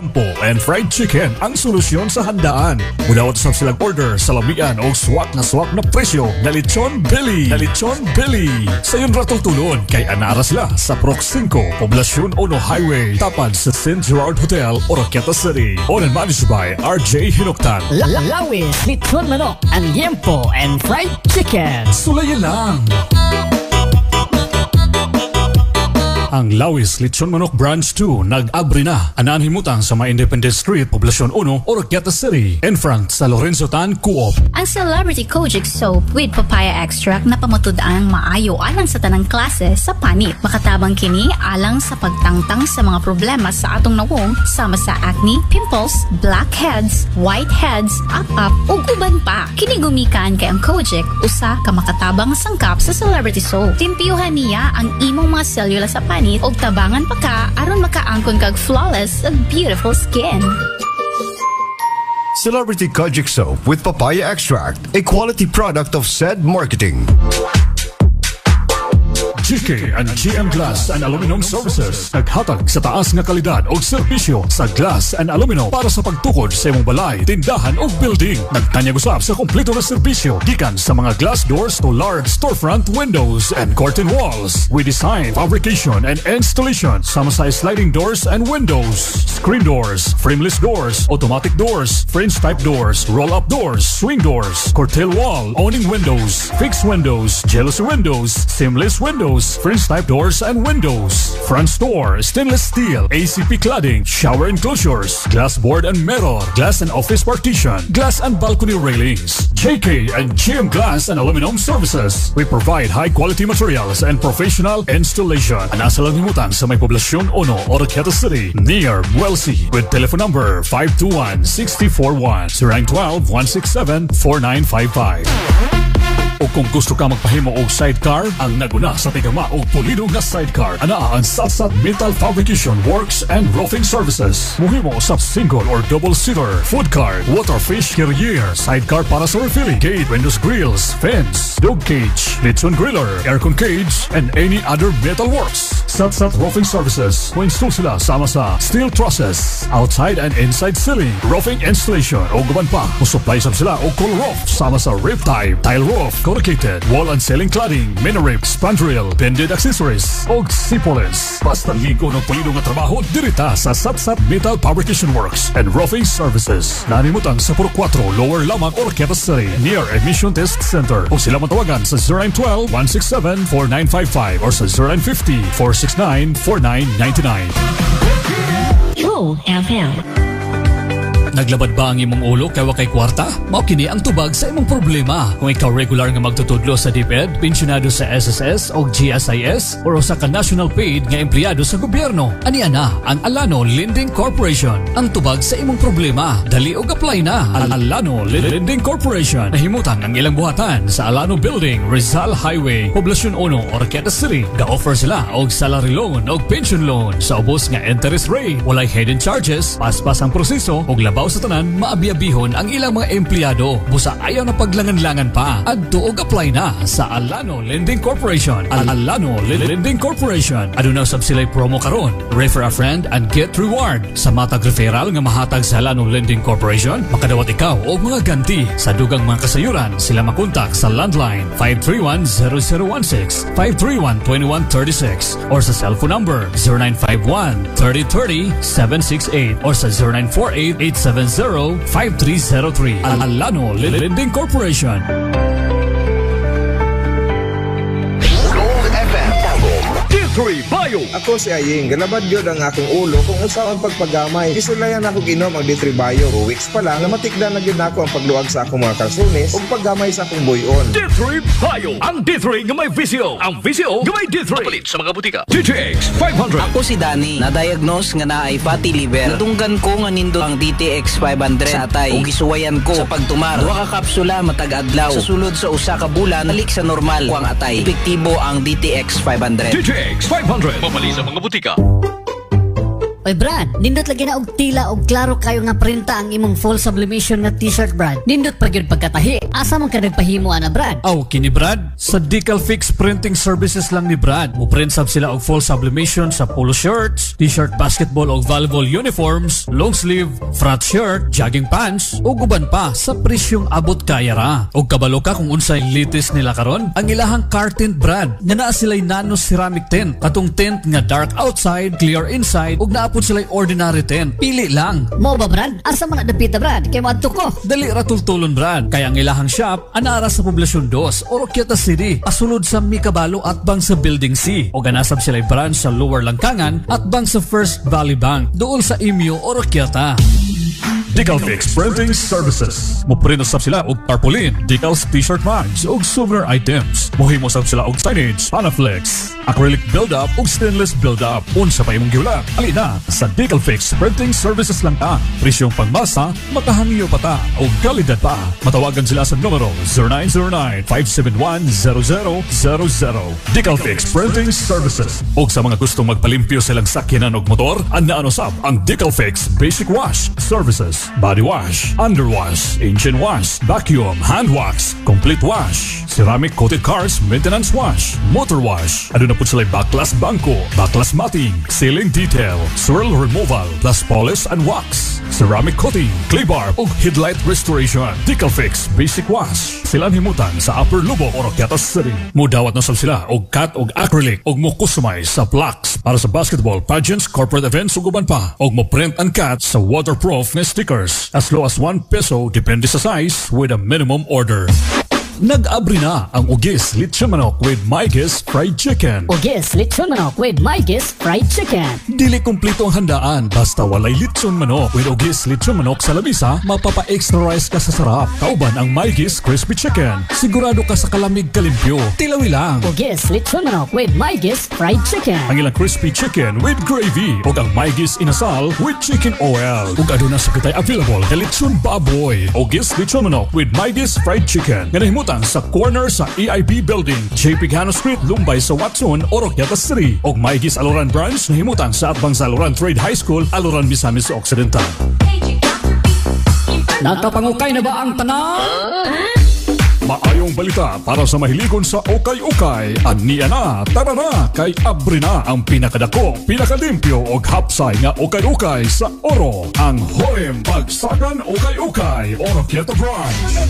liempo and fried chicken ang solusyon sa handaan. Mudawat sa silang order sa labian o swak na presyo na lechon belly. Sayon ratong tulon kay anara sila sa Proc 5, Poblacion 1 Highway, tapad sa St. Gerard Hotel, Oroquieta City. Owned and managed by RJ Hinoktan. Lawis, lechon manok, ang liempo and fried chicken. Sulayan lang! Ang Lawis Lechon Manok Branch 2 nag-abri na. Anaan himutang sa mga Independent Street, Poblacion 1, Oroquieta City, in front sa Lorenzo Tan Co-op. Ang Celebrity Kojic Soap with papaya extract na pamutudang maayo alang sa tanang klase sa panit. Makatabang kini alang sa pagtangtang sa mga problema sa atong nawong sama sa acne, pimples, blackheads, whiteheads, up ug uban pa. Kini gumikan kay ang Kojic usa ka makatabang sangkap sa Celebrity Soap. Timpiyuhan niya ang imong mga selula sa panit og tabangan pa ka aron makaangkon kag flawless and beautiful skin. Celebrity Kojic Soap with papaya extract, a quality product of said marketing. GK and GM Glass and Aluminum Services naghatag sa taas nga kalidad o serbisyo sa glass and aluminum para sa pagtukod sa imong balay, tindahan o building. Nagtanyag usab sa kompleto na serbisyo gikan sa mga glass doors to large storefront windows and curtain walls. We design, fabrication and installation sama sa sliding doors and windows, screen doors, frameless doors, automatic doors, French type doors, roll-up doors, swing doors, curtain wall, awning windows, fixed windows, jealousy windows, seamless windows, French type doors and windows, front door, stainless steel, ACP cladding, shower enclosures, glass board and mirror, glass and office partition, glass and balcony railings. JK and GM Glass and Aluminum Services. We provide high quality materials and professional installation. Anasa lang himutan sa may Poblacion 1, Oroquieta City, near Muelsi, with telephone number 521-641, 0912-167-4955. O kung gusto ka magpahimo og sidecar, ang naguna sa tigama og pulido nga sidecar, anaa ang Satsat Metal Fabrication Works and Roofing Services. Muhimo sa single or double seater, food cart, waterfish carrier, sidecar para sa refilling, gate, windows grills, fence, dog cage, lechon griller, aircon cage, and any other metal works. Satsat Roofing Services. Mo-install sila sama sa steel trusses, outside and inside ceiling, roofing installation, o guban pa. Mo-supply sila og cool roof sama sa roof type, tile roof, corrugated, wall and ceiling cladding, mini rib, spandrel, bended accessories, og sipolins. Basta ligo ng pulido nga trabaho dirita sa Satsat Metal Fabrication Works and Roofing Services. Nanimutang sa Puro 4, Lower Lamang, Oroquieta City, near Admission Test Center. O sila matawagan sa 0912-167-4955 or sa 0950-469-4999. Go FM. Naglabad ba ang imong ulo kay wakay kwarta? Mao kini ang tubag sa imong problema. Kung ikaw regular nga magtutudlo sa DepEd, pensyonado sa SSS o GSIS, o sa ka-national paid nga empleyado sa gobyerno, aniya na ang Alano Lending Corporation. Ang tubag sa imong problema, dali og apply na. Alano Lending Corporation. Nahimutang ang ilang buhatan sa Alano Building, Rizal Highway, Poblacion 1, Oroquieta City. Ga-offer sila og salary loan o pension loan sa ubos nga interest rate. Walay hidden charges, paspas ang proseso og labaw sa tanan, maabi-abihon ang ilang mga empleyado. Busa ayaw na paglangan-langan pa. Adto og apply na sa Alano Lending Corporation. Alano Lending Corporation. Aduna sab sila'y promo karon. Refer a friend and get reward. Sa matag referral nga mahatag sa Alano Lending Corporation, makadawat ikaw og mga ganti. Sa dugang mga kasayuran, sila makontak sa landline 531-0016, 531-2136 or sa cellphone number 0951-3030-768 or sa 0948-870-5303. Alano Lending Corporation. D3 Bio. Ako si Aying, galabad yun ang akong ulo kung usaon pagpagamay. Kisulayan ako ginom ang D3 Bio. 2 weeks pa lang, namatikdan na yun ako ang pagluwag sa akong mga kalsones o paggamay sa akong buyon. D3 Bio. Ang D3 nga may visio. Ang visio nga may D3. Kapalit sa mga butika. DTX 500. Ako si Danny, na-diagnose nga na ay fatty liver. Natunggan ko nga nindo ang DTX 500 sa atay. O gisuwayan ko sa pagtumar. 2 ka kapsula matag adlaw. Sa sulod sa usa ka bulan, balik sa normal ko ang atay. Epektibo ang DTX 500. DTX 500. Mapali sa mga butika. Oy Brad, nindot lagi na og tila og klaro kayo nga printa ang imong full sublimation nga t-shirt Brad. Nindot pa gyud pagkatahi. Asa man ka nagpahimo ana Brad? Aw kini Brad, sa Decal Fix Printing Services lang ni Brad. Mo-print sab sila og full sublimation sa polo shirts, t-shirt, basketball og volleyball uniforms, long sleeve, frat shirt, jogging pants ug uban pa sa presyong abot kaya ra. Og kabalo ka kung unsay latest nila karon? Ang ilahang car tint Brad, nga naa sila'y nano ceramic tint. Katong tint nga dark outside, clear inside ug naapod sila'y ordinary tint. Pili lang. Mo ba Brad? Asa man nadapita Brad? Kay moadto ko. Dali ra tultulon Brad. Kaya ang ilahang shop anara sa Poblasyon 2, Oroquieta City, asulod sa Mikabalo at bang sa Building C. O ganasab sila'y branch sa Lower Langkangan at bang sa First Valley Bank dool sa Imyo, Oroquieta. Decal Fix Printing Services. Muprint usab sila og tarpaulin, decals, t-shirt mags ug souvenir items. Mohimo usab sila og signage, panaflex, acrylic build-up ug stainless build-up. Unsa pa imong giwala? Ali na sa Decal Fix Printing Services lang ta. Presyong pangmasa, makahangiyo pa ta og kalidad pa. Matawagan sila sa numero 0909-571-0000. Decal Fix Printing Services. Og sa mga gustong magpalimpyo silang sakyanan og motor, anaan usab ang Decal Fix Basic Wash Services. Body wash, underwash, engine wash, vacuum, hand wax, complete wash, ceramic coated cars, maintenance wash, motor wash. Ano na po sila backlash bangko, backlash matting, ceiling detail, swirl removal, plus polish and wax, ceramic coating, clay bar, ug headlight restoration. Decal Fix Basic Wash. Sila himutan sa Upper Lubo, Oroquieta City. Mudawat na sab sila og cut og acrylic og mo customize sa plaques para sa basketball, pageants, corporate events ug uban pa. Og mo print and cut sa waterproof nga stickers as low as 1 peso depende sa size with a minimum order. Nag-abri na ang Ugis Lechon Manok with Mike's Fried Chicken. Ugis Lechon Manok with Mike's Fried Chicken. Dili kumpleto ang handaan basta walay lechon manok. With Ugis Lechon Manok sa labisa, mapapa-extra rice ka sa sarap. Kauban ang Mike's Crispy Chicken. Sigurado ka sa kalamig kalimpyo. Tilawi lang. Ugis Lechon Manok with Mike's Fried Chicken. Ang ilang crispy chicken with gravy. O ang Mike's Inasal with chicken oil. Ug aduna sa kitay available na lechon baboy. Ugis Lechon Manok with Mike's Fried Chicken. Nga nahimutang sa corner sa EIB Building, J.P. Gano Street, Lumbay sa Watson, Oroquieta City. O Mike's Aluran Branch nahimutang sa atbang sa Aluran Trade High School, Aluran, Misamis Occidental. Nakapangukay na ba ang tanan? Maayong balita para sa mahiligon sa ukay-ukay. Aniya na, tara na, kay abri na ang pinakadako, pinakalimpyo o hapsay nga ukay-ukay sa Oro. Ang Hoem Bagsakan Ukay-Ukay, Oroquieta Branch.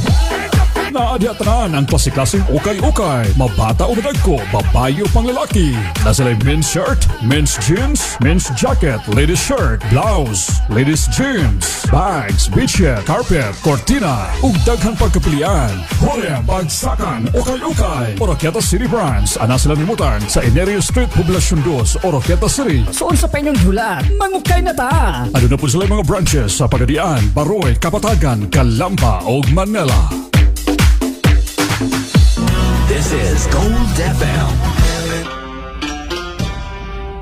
Naadiyatanan ang klase-klaseng ukay-ukay. Mabata o madagko, babae o panglalaki. Nasalay men's shirt, men's jeans, men's jacket, ladies shirt, blouse, ladies jeans, bags, beachhead, carpet, cortina, ug daghang pagkapilian. Hoem Bagsakan Ukay-Ukay, Oroquieta City Branch. Ana sila nimutan sa Enerio Street, Poblasyon 2, Oroquieta City. Soon sa painyong hulat, mangukay na ta. Ano na po sila mga branches sa Pagadian, Baroy, Kapatagan, Calamba ug Manila. This is Gold FM.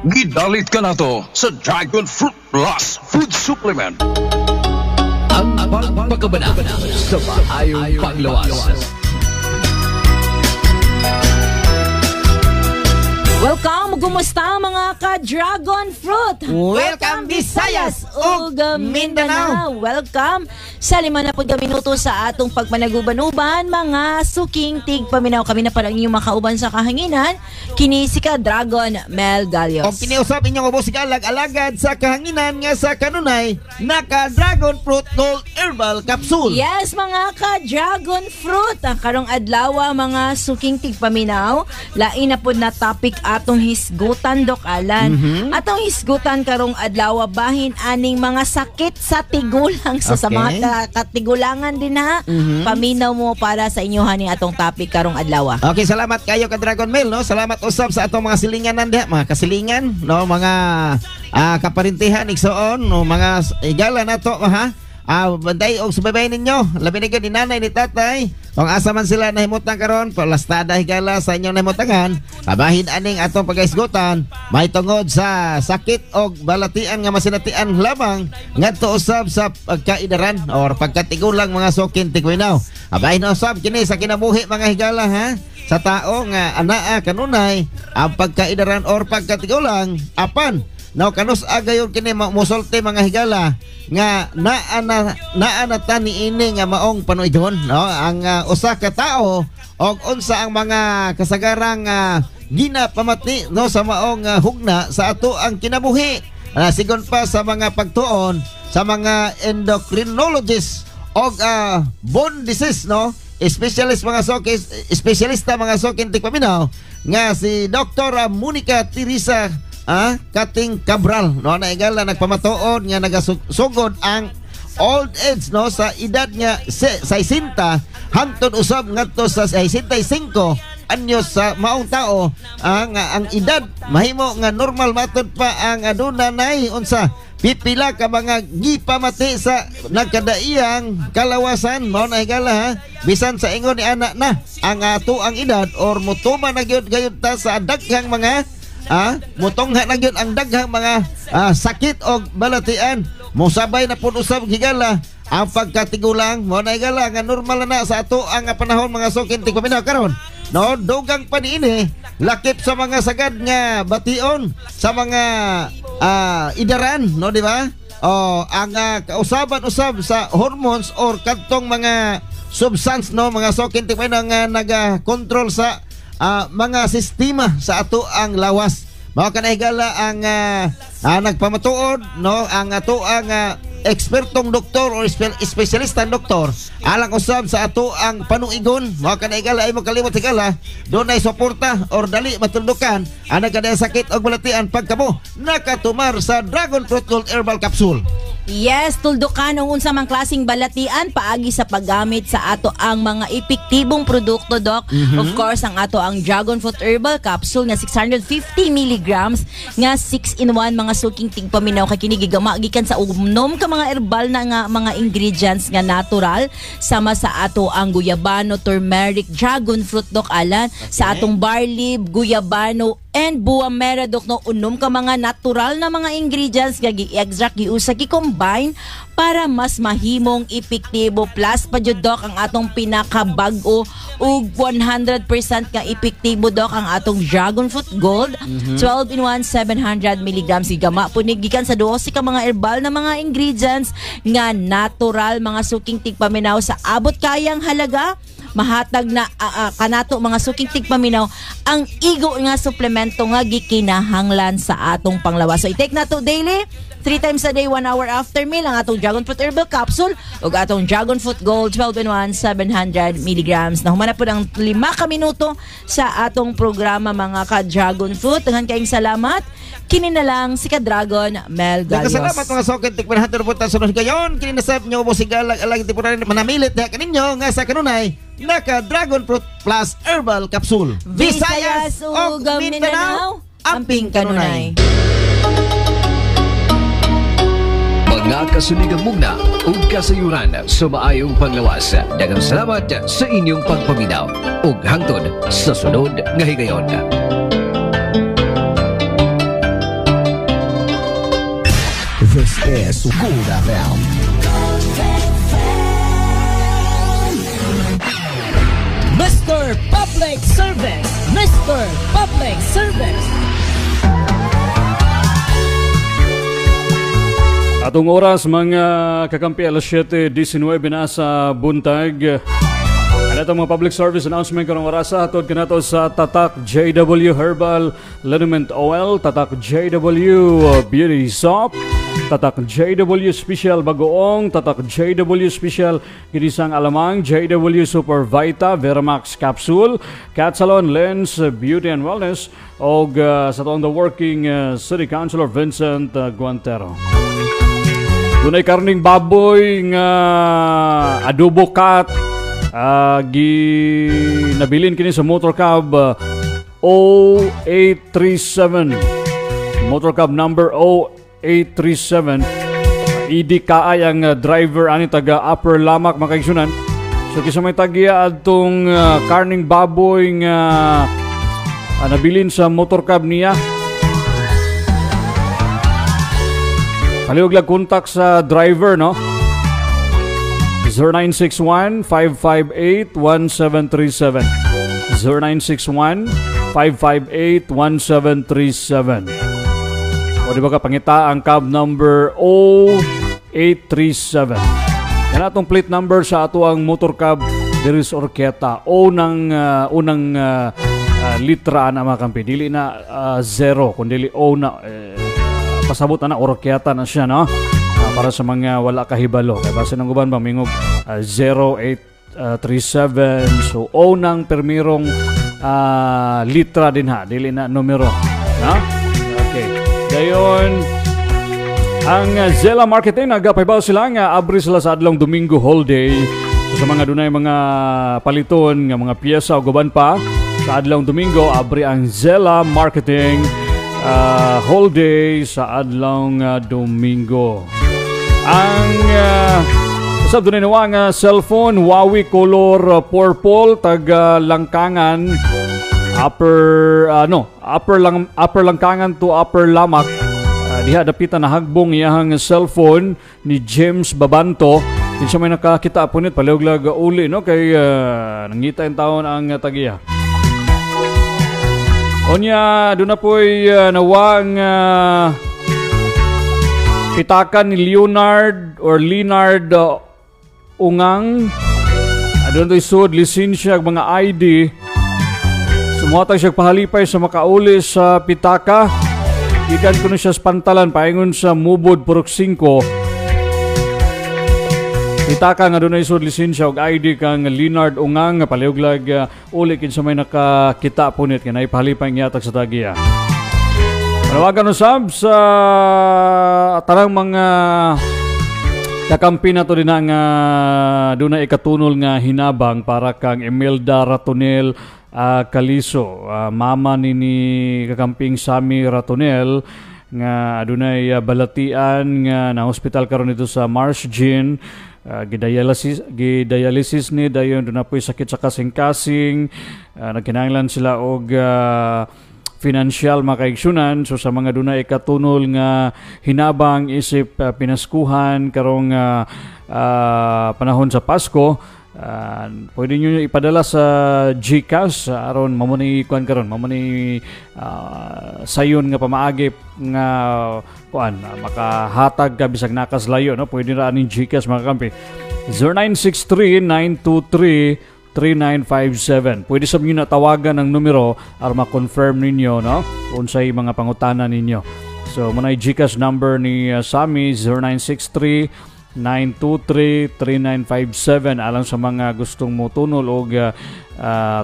Gidalit ka na to sa Dragon Fruit Plus Food Supplement. Ang pagpagkabana sa maayong panglawas. Welcome! Kumusta mga ka-Dragon Fruit? Welcome Visayas ug Mindanao. Welcome sa 5 na minuto sa atong pagpanaguban-uban mga suking tig paminaw. Kami na pala inyong makauban sa kahanginan. Kini si ka-Dragon Mel Galios. O kiniusap inyong ubo si Galag-alagad sa kahanginan nga sa kanunay naka-Dragon Fruit Gold Herbal Capsule. Yes mga ka-Dragon Fruit. Karong adlaw mga suking tig paminaw. Lain na po na topic atong hisgutan Dok Alan. Atong hisgutan karong adlaw bahin aning mga sakit sa tigulang sa mga katigulangan din ha. Paminaw mo para sa inyo ni atong topic karong adlaw. Okay, salamat kayo ka Dragon Mail no. Salamat usab sa atong mga silinganan diha, mga kasilingan no, mga kaparintihan igsoon no, mga igala nato ha. Banday og subaybayan ninyo. Labi na ni nanay ni tatay. Kung asa man sila nahimutan karon, palastada higala sa inyong nahimutangan. Kabahin aning atong pagaisgutan, may tungod sa sakit og balatian nga masinatian lamang ngadto usab sa pagkaidaran or pagkatigulang mga sukin tigwinaw. Kabahin usab kini sa kinabuhi mga higala ha. Sa tao nga anaa kanunay ang pagkaidaran or pagkatigulang apan no kanus agayon kini musulti mga higala nga naa tani ini nga maong panuigon, no ang usa ka tao og unsa ang mga kasagarang ginapamati no sa maong hugna sa ato ang kinabuhi. Sigon pa sa mga pagtuon sa mga endocrinologists og bone disease, no espesyalista mga sokin tigpaminaw nga si Dr. Monica Teresa Kating Cabral, no naigala nagpamatuon nga nagasugod ang old age, no sa edad nga 60 hangtod usab ngadto sa 65 anyos sa maong tao ang edad mahimo nga normal matud pa ang aduna nay unsa pipila ka mga gipamati sa nagkadaiyang kalawasan mao na higala bisan sa ingon ni anak na ang ato ang edad or mutuman na gyud gayud ta sa daghang mga mutongha na gyud ang daghang mga sakit o balatian. Musabay na pud usab higala ang pagkatigulang mo na higala nga normal na sa ato ang panahon mga sukin tigpaminaw karon. No, dugang pa niini lakip sa mga sagad nga bation sa mga idaran, no di ba? Ang kausaban-usab sa hormones or kadtong mga substance, no mga sukin tigpaminaw nga naga-control sa mga sistema sa ato ang lawas. Mao kanahigala ang nagpamatuod, no ang ato ang ekspertong doktor o espesyalistang doktor alang usab sa ato ang panuigon. Mao kanahigala ay mo kalimot higala dunay suporta or dali matuldukan ang nagkadayang sakit og balatian pagkamo nakatumar sa Dragon Fruit Gold Herbal Capsule. Yes, tuldukan ang unsa mang klaseng balatian paagi sa paggamit sa ato ang mga epektibong produkto, Doc. Of course, ang ato ang Dragon Fruit Herbal Capsule nga 650 mg nga 6-in-1 mga suking tigpaminaw kay kini gigama gikan sa umnom ka mga herbal na nga mga ingredients nga natural sama sa ato ang guyabano, turmeric, dragon fruit, Doc Alan, sa atong barley, guyabano and buwa mera, Dok, no unom ka mga natural na mga ingredients nga gi-extract giusa gi-combine para mas mahimong epektibo plus pa jud, Dok, ang atong pinakabag-o ug 100% nga epektibo, Dok, ang atong Dragon Fruit Gold 12-in-1 700 mg gigama punig gikan sa 12 ka mga herbal na mga ingredients nga natural mga suking tigpaminaw sa abot kayang halaga. Mahatag na kanato mga suking tigpaminaw ang igo nga suplemento nga gikinahanglan sa atong panglawas. So i-take na to daily 3 times a day, 1 hour after meal ang atong Dragon Fruit Herbal Capsule ug atong Dragon Fruit Gold 12-in-1 700 mg. Nahumana po ng 5 ka minuto sa atong programa mga ka-Dragon Fruit. Daghan kayong salamat. Kini na lang si ka-Dragon Mel Galios. Salamat mga sokin tigpanahan po ta sunod gayon. Kini na sab nyo mo sigalag alang tipon manamilit diha kaninyo nga sa kanunay naka Dragon Fruit Plus Herbal Capsule. Visayas ug Mindanao amping kanunay. Mga kasuligang mugna ug kasayuran sa maayong panglawas. Daghang salamat sa inyong pagpaminaw ug hangtod sa sunod nga higayon. This is Gold FM. Mr. Public Service! Mr. Public Service! Atong oras mga kakampi alas 7:19 na sa buntag. Ano itong mga public service announcement karong oras hatod kanato sa Tatak JW Herbal Liniment Oil, Tatak JW Beauty Soap, Tatak JW Special Bagoong, Tatak JW Special Ginisang Alamang, JW Super Vita Veramax Capsule, Cat Salon Lens Beauty and Wellness og sa toong the working City Councilor Vincent Guantero. Dunay karning baboy nga adobo cat nabilin kini sa Motor Cab 0837, Motor Cab number 0837. Kaay ang driver ani taga Upper Lamak makaigsunan. So kisa may tagiya adtong karning baboy nga nabilin sa Motor Cab niya, palihog lang kontak sa driver, no? 0961-558-1737 0961-558-1737. Pwede ba ka pangita ang cab number 0837. Yan atong plate number sa ato ang motor cab diri sa Orqueta. Unang litra na mga kampi. Dili na 0 kundi O na pasabot na Orqueta na siya, no? Para sa mga wala kahibalo. Kaya base ng uban ba mingog 0837. So unang permirong litra din ha. Dili na numero, no? Okay. Dayon ang Zella Marketing nagapaybaw sila nga abri sila sa adlong Domingo holiday. So, sa mga dunay mga paliton nga mga piyesa o guban pa sa adlong Domingo abri ang Zella Marketing holiday sa adlong Domingo. Ang usab dunay nawa nga cellphone Huawei color purple taga Langkangan upper Langkangan to Upper Lamak. Diha dapitan na hagbong iyahang cellphone ni James Babanto. Din siya may nakakita po nit paliuglag uli, no, kay nangita yung taon ang tagiya. Onya doon na po'y nawang pitakan ni Leonard Ungang. Doon to'y sud lisensya mga ID. Sumuhatag siya pahalipay sa makauli sa pitaka. Ikan ko na siya sa pantalan, paingon sa Mubod Purok 5. Pitaka nga doon ay sud lisensya og ID kang Leonard Ungang, paliuglag uli kin sa may nakakita punit kaya naipahalipay ngiyatag sa tagiya. Manawagan usab sa tanang mga kakampi na to din nga doon na ikatunol nga hinabang para kang Imelda Ratonel Kaliso, mama ni kakamping Sami Ratonel nga adunay balatian nga na hospital karon dito sa Marsgen. Gidialysis ni dayon doon na po'y sakit sa kasing-kasing. Nagkinahanglan sila og financial makaigsunan. So sa mga doon na ikatunol nga hinabang isip pinaskuhan karong panahon sa Pasko, pwede nyo ipadala sa GCash aron mamunay kuan karon mamunay sayon nga pamaagip nga kuan makahatag ka bisag nakas layo, no? Pwede ra aning GCash mga kampi 0963-923-3957. Pwede sa inyo natawagan ang numero aron ma-confirm ninyo, no, unsay mga pangutana ninyo. So munay GCash number ni Sami 0963-923-3957 alang sa mga gustong motunol og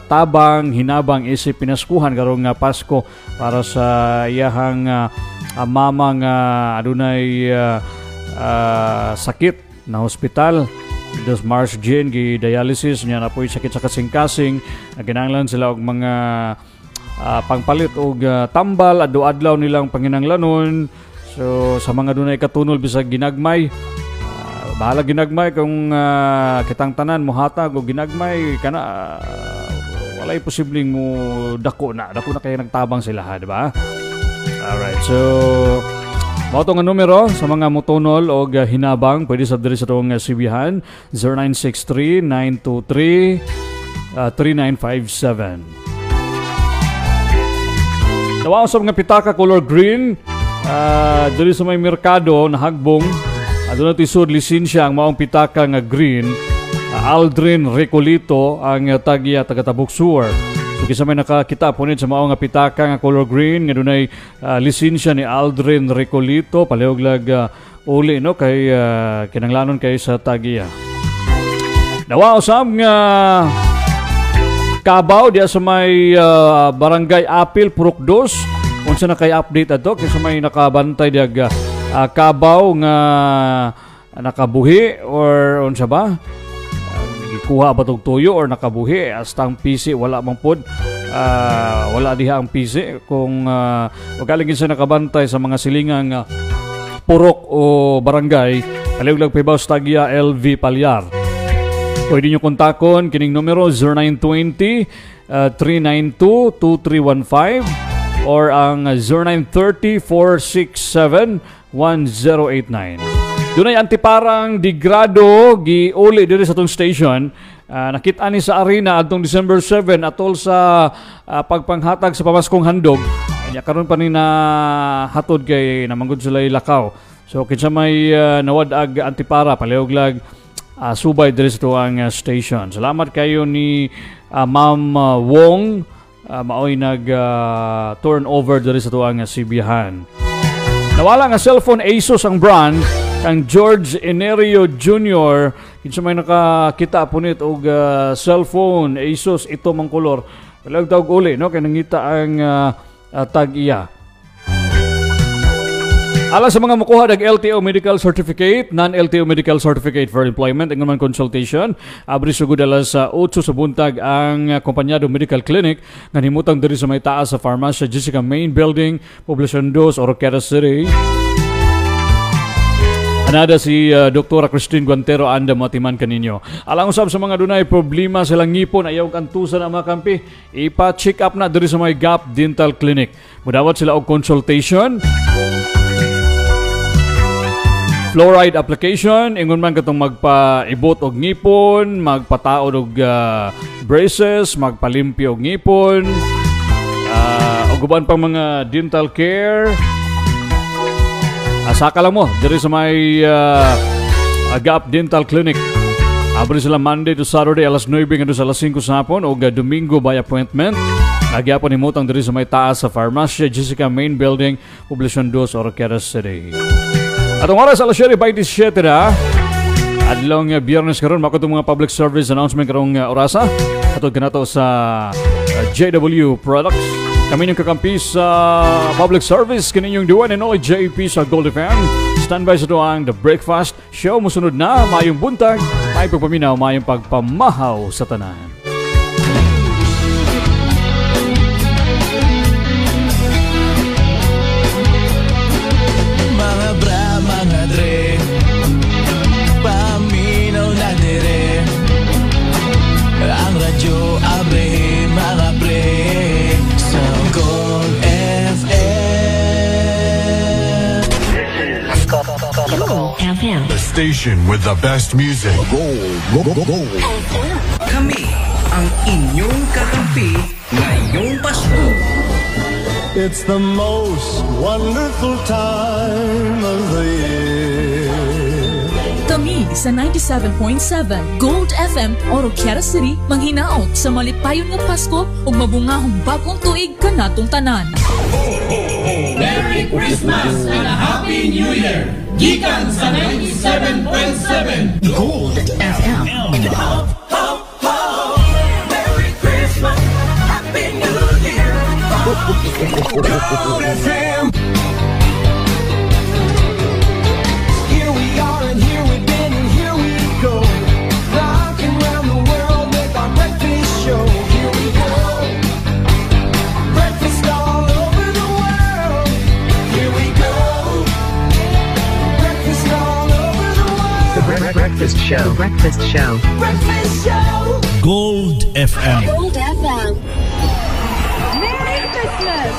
tabang hinabang isip pinaskuhan karong Pasko para sa iyahang mama nga adunay sakit na hospital. Dos Marsgen gi-dialysis niya na po'y sakit sa kasing-kasing. Naginanglan sila og mga pangpalit og tambal adlaw-adlaw nilang panginanglanon. So sa mga dunay katunol bisag ginagmay, bahala ginagmay kung kitang tanan mo hatag o ginagmay kana walay posibleng mo dako na kaya nagtabang sila, ha, di ba? Alright, so mao tong numero sa mga motonol o hinabang pwede sa diri sa tong sibihan 0963-923-3957. Nawaw sa mga pitaka color green diri sa may merkado na hagbong. Doon natin isod lisensya ang maong pitaka nga green. Aldrin Recolito ang tagiya taga-Tabuk Sur. So kisa may nakakita po sa maong nga pitaka nga color green nga doon ay lisensya ni Aldrin Recolito palihog-lag uli, no, kay kinanglanon kay sa tagiya. Nawa usab nga Kabaw diya sa may Barangay Apil Purok 2. Unsa na kay update ato kay sa may nakabantay diya Kabaw nga nakabuhi or unsa ba? Gikuha ba tong tuyo or nakabuhi hasta ang PC wala man pod. Wala diha ang PC kung wagaling sa nakabantay sa mga silingang purok o barangay. Palihog-lag paybaw sa tagiya LV Palyar. Pwede nyo kontakon kining numero 0920-392-2315 or ang 0930-467-1089. Doon ay antiparang digrado giuli dito sa itong station. Nakita ni sa arena atong December 7 atol sa pagpanghatag sa pamaskong handog. Ya karon pa ni na hatod kay namanggod sila lakaw. So kinsa may nawadag antipara palihog lag subay diri sa tuang station. Salamat kayo ni Ma'am Wong maoy nag turnover diri sa tuang CBhan. Nawala nga cellphone Asus ang brand kang George Enerio Jr. Kinsa may nakakita punit og cellphone Asus ito mang kolor. Walang tawag uli, no? Kaya nangita ang tag iya. Alang sa mga makuha ng LTO Medical Certificate, non-LTO Medical Certificate for Employment, ang naman consultation, abri sugod alas 8 sa buntag ang Kompanyado Medical Clinic nga himutang diri sa may taas sa Farmacia Jessica Main Building, Poblacion 2, Oroquieta City. Anada si Dr. Christine Guantero anda matiman kaninyo. Alang usab sa mga dunay problema silang ngipon ayaw kantusan ang mga kampi, ipa-check up na diri sa may Gap Dental Clinic. Mudawat sila og consultation. Fluoride application, ingon man katong magpaibot og ngipon, magpataod og braces, magpalimpyo og ngipon, og uban pang mga dental care. Asaka lang mo, diri sa may Gap Dental Clinic. Abri sila Monday to Saturday, alas 9 hanggang sa alas 5 sa hapon, o Domingo by appointment. Nagyapon himutang diri sa may taas sa Farmacia Jessica Main Building, Poblacion 2, Oroquieta City. Atong oras, alas 7:27 na. Adlong Biyernes karon mako itong mga public service announcement karong orasa. Atod kanato sa JW Products. Kami ng kakampi sa public service kaninyong duwan and only JP sa Gold FM. Standby sa tuwang The Breakfast Show. Musunod na, mayong buntag, may pagpaminaw, mayong pagpamahaw sa tanan. Mga bra, mga dre, paminaw na dire. Ang radyo abre, mga pre. Gold FM. The station with the best music. Gold. Kami ang inyong kakampi ngayong Pasko. It's the most wonderful time of the year. Kami sa 97.7 Gold FM, Oroquieta City, manghinaot sa malipayon nga Pasko ug mabungahong bagong tuig kanatong tanan. Merry Christmas and a Happy New Year! Gikan sa 97.7 Gold FM. Ho, ho, ho! Merry Christmas, Happy New Year! Gold FM. Here we are and here we've been and here we go. Rocking around the world with our breakfast show. Here we go. Breakfast all over the world. Here we go. Breakfast all over the world. The Breakfast Show. The Breakfast Show. Breakfast show. Gold FM. Gold FM. Merry Christmas!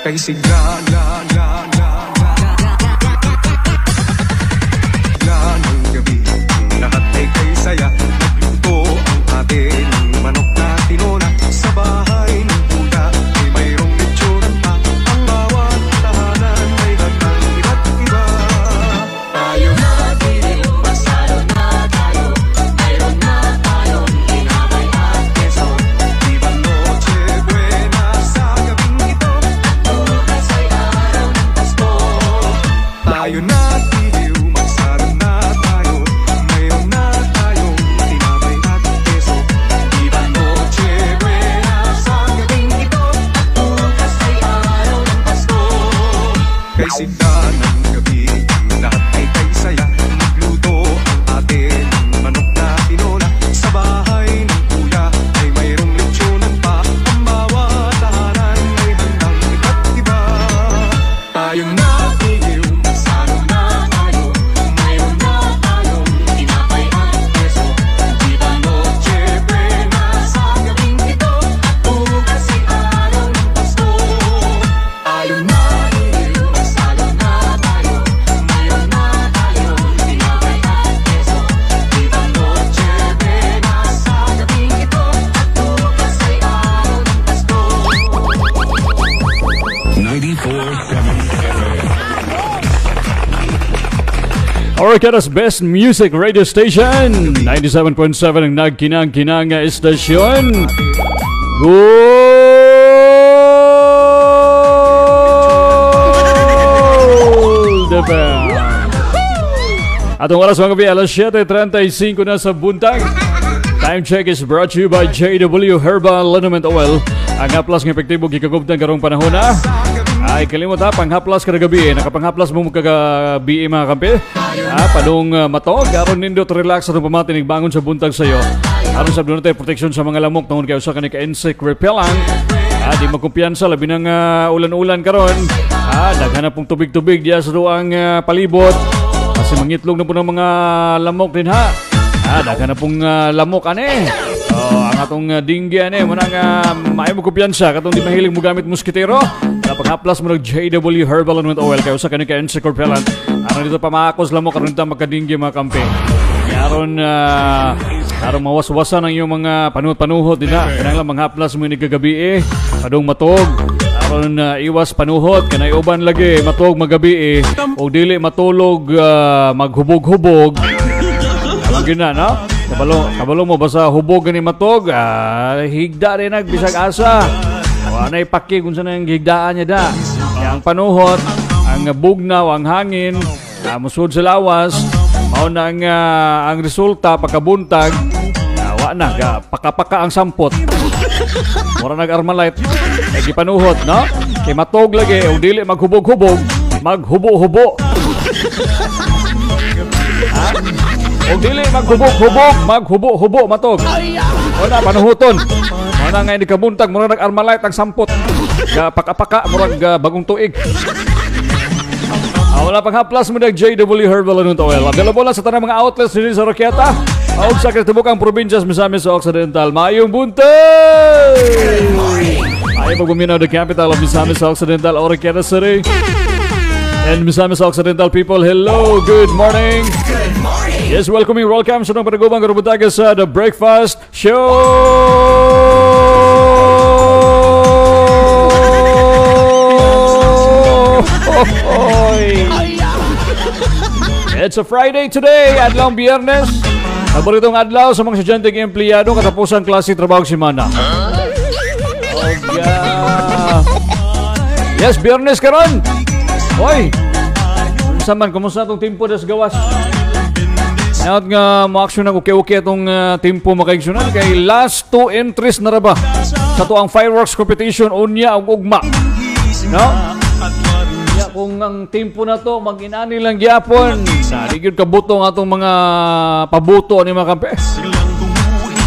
kay sigala ng gabi, lahat ay kay saya. Nagluto ang atin manok na tinola. Sa bahay ng kuya ay mayroong lechon pa. Ang bawat tahanan ay hanggang iba't iba. Tayo na din, pasado na tayo. Mayroon na tayong tinapay at keso. Viva Noche Buena sa gabing ito. Bukas ay araw ng Pasko. Tayo na tiliw, magsaro na tayo. Mayroon na tayong tinapay at keso. Viva Noche Buena sa gabing ito. Bukas ay araw ng Pasko. Kay sigla ng gabi, lahat ay kay saya. Nagluto ang atin manok na tinola. Sa bahay ng kuya ay mayroong lechonan pa. Ang bawat tahanan ay hanggang iba't iba. Tayo na tiliw, magsalo na tayo. Mayroon na tayong tinapay at keso. Viva Noche Buena sa gabing ito. Bukas ay araw ng Pasko. Tayo na tiliw, magsalo na tayo. Mayroon na tayong tinapay at keso. Viva Noche Buena sa gabing ito. Bukas ay araw ng Pasko. 94.7 Orkeda's best music radio station, 97.7 ang nagkinang-kinang nga estasyon. Gold FM. Atong oras mga gabi, alas 7:35 na sa buntag. Time check is brought to you by JW Herbal Liniment Oil. Ang haplas ng epektibo gikagubtan karong panahon na. Ay kalimot ha, panghaplas kada gabi. Nakapanghaplas mo kagabi mga kampi. Padong matog, aron nindot relax atong pamatinig bangon sa buntag sayo. Aron sa doon tayo protection sa mga lamok tungod kayo sa kanika insect repellent. Di magkumpiyansa labi ng ulan-ulan karon. Daghan na pong tubig-tubig diya sa doang palibot. Kasi mangitlog na po ng mga lamok din ha. Daghan na pong lamok ane. Ang atong dinggi ane mo nang maayo mo kumpiyansa katong di mahilig mo gamit moskitero. Paghaplas mo ng JW Herbal Liniment Oil kayo sa kanika insect repellent. Aron dito pamakos lamok aron dito makadinggi mga kampi. Aron mawaswasan ang iyong mga panuhot din na. Kanang manghaplas mo ni kagabi padong matog. Aron iwas panuhot kanay uban lagi matog magabi o dili matulog maghubog-hubog. Ang gina no? Kabalo mo basta hubog gani matog higda rin nagbisag asa. Anay paki kung saan ang higdaan niya da. Kaya ang panuhot, ang bugnaw, ang hangin, musud sa lawas, mao na ang resulta pagkabuntag, wa na, paka-paka ang sampot. Mura nag-Armalite, nagipanuhot, no? Kaya matog lagi, o dili maghubog-hubog, maghubo-hubo. O dili maghubog-hubog, maghubo-hubo, matog. O na, panuhuton. Mana nga hindi kabuntag, murag nag-Armalite ang sampot. Paka-paka, murag bagong tuig. Wala pang haplas mo ng JW Herbal Liniment Oil. Available lang sa tanang mga outlets din sa Roqueta. O sa katibukang probinsya Misamis sa Occidental. Mayong buntay! Ayaw pagbuminaw the capital of Misamis sa Occidental, Roqueta City. And Misamis sa Occidental people, hello, good morning. Good morning. Yes, welcome sa nang panagubang karubutaga sa The Breakfast Show. It's a Friday today, adlawng Biyernes. Paboritong adlaw sa mga estudyanteng empleyado katapusan klase trabaho semana. Yes, Biyernes karon. Hoy. Saman kumusta tong tempo das gawas? Naot nga mo-action na okay itong tempo makaigsunan kay last 2 entries na raba sa tuang fireworks competition unya og ugma. No? Kung ang tempo na to mag-inani lang gyapon di gyud kabuto nga atong mga pabuto ni mga kampe.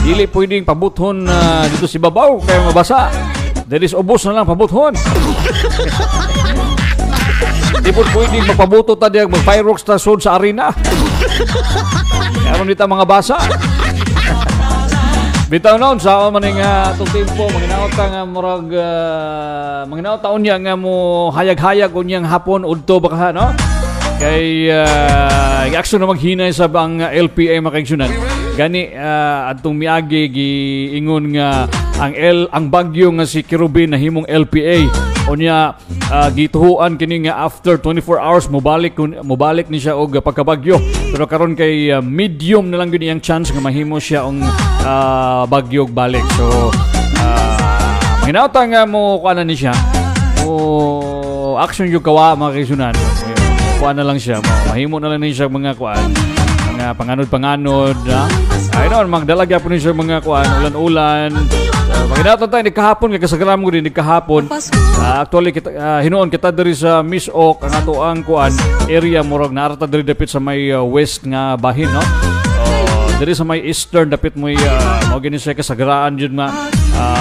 Dili pwedeng pabuthon dito si babaw kay mabasa. There is ubos na lang pabuthon. Di po pwedeng magpabuto ta diag mag-fireworks ta sud sa arena. Karon dito mga basa. Bitaw noon sa ako maning itong tempo, manginaot ka nga murag, manginaot taon niya nga mo hayag-hayag unyang hapon, udto baka no? Kay action na maghinay sa bang LPA makaigsunan. Gani atong miagi giingon nga ang bagyo nga si Kirubin na himong LPA unya gituhuan kini nga after 24 hours mobalik ni siya og pagkabagyo. Pero karon kay medium na lang gyud iyang chance nga mahimo siya ang bagyo balik. So hinauta nga mo kuan ni siya. O action yung kawa mga kaisunan. Kuan na lang siya. Mahimo na lang ni siya mga kuan. Mga panganod-panganod. Ay noon, magdalagya po ni siya mga kuan. Ulan-ulan. Maghinauta tayo, kahapon. Kasagaram ko din, kahapon. Actually, hinoon kita dari sa Miss Oak. Ang ato ang kuan area. Murag narata dari dapit sa may west nga bahin, no? Dari sa may eastern, dapit mo mga ganyan siya kasagaraan dyan nga